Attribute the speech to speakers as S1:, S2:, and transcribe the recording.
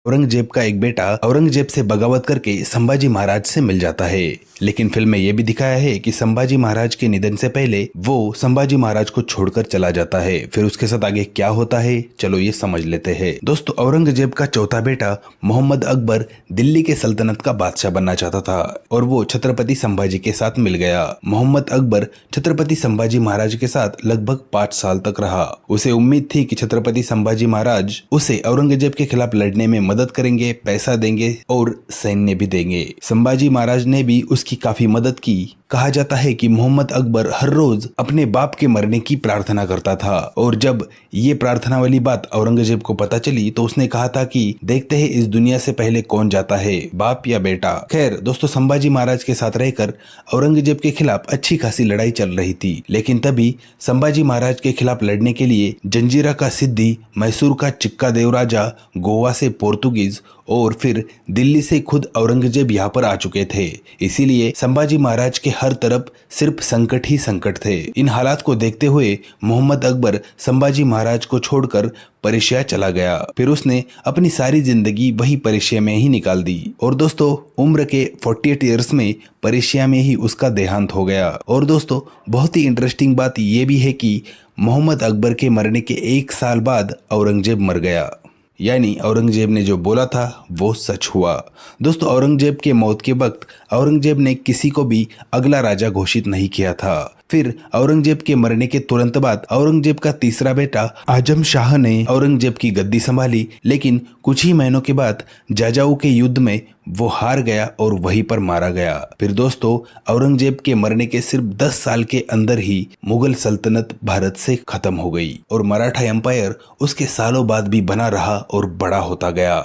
S1: औरंगजेब का एक बेटा औरंगजेब से बगावत करके संभाजी महाराज से मिल जाता है। लेकिन फिल्म में यह भी दिखाया है कि संभाजी महाराज के निधन से पहले वो संभाजी महाराज को छोड़कर चला जाता है। फिर उसके साथ आगे क्या होता है, चलो ये समझ लेते हैं। दोस्तों, औरंगजेब का चौथा बेटा मोहम्मद अकबर दिल्ली के सल्तनत का बादशाह बनना चाहता था और वो छत्रपति संभाजी के साथ मिल गया। मोहम्मद अकबर छत्रपति संभाजी महाराज के साथ लगभग 5 साल तक रहा। उसे उम्मीद थी कि छत्रपति संभाजी महाराज उसे औरंगजेब के खिलाफ लड़ने में मदद करेंगे, पैसा देंगे और सैन्य भी देंगे। संभाजी महाराज ने भी उसकी काफी मदद की। कहा जाता है कि मोहम्मद अकबर हर रोज अपने बाप के मरने की प्रार्थना करता था और जब ये प्रार्थना वाली बात औरंगजेब को पता चली तो उसने कहा था कि देखते हैं इस दुनिया से पहले कौन जाता है, बाप या बेटा। खैर दोस्तों, संभाजी महाराज के साथ रहकर औरंगजेब के खिलाफ अच्छी खासी लड़ाई चल रही थी। लेकिन तभी संभाजी महाराज के खिलाफ लड़ने के लिए जंजीरा का सिद्दी, मैसूर का चिक्का देवराजा, गोवा से पोर्तुगीज और फिर दिल्ली से खुद औरंगजेब यहाँ पर आ चुके थे। इसीलिए संभाजी महाराज के हर तरफ सिर्फ संकट ही संकट थे। इन हालात को देखते हुए मोहम्मद अकबर संभाजी महाराज को छोड़कर पर्शिया चला गया। फिर उसने अपनी सारी जिंदगी वही पर्शिया में ही निकाल दी और दोस्तों उम्र के 48 ईयर्स में पर्शिया में ही उसका देहांत हो गया। और दोस्तों, बहुत ही इंटरेस्टिंग बात यह भी है कि मोहम्मद अकबर के मरने के 1 साल बाद औरंगजेब मर गया, यानी औरंगजेब ने जो बोला था वो सच हुआ। दोस्तों, औरंगजेब के मौत के वक्त औरंगजेब ने किसी को भी अगला राजा घोषित नहीं किया था। फिर औरंगजेब के मरने के तुरंत बाद औरंगजेब का तीसरा बेटा आजम शाह ने औरंगजेब की गद्दी संभाली। लेकिन कुछ ही महीनों के बाद जाजाऊ के युद्ध में वो हार गया और वहीं पर मारा गया। फिर दोस्तों, औरंगजेब के मरने के सिर्फ 10 साल के अंदर ही मुगल सल्तनत भारत से खत्म हो गई और मराठा एम्पायर उसके सालों बाद भी बना रहा और बड़ा होता गया।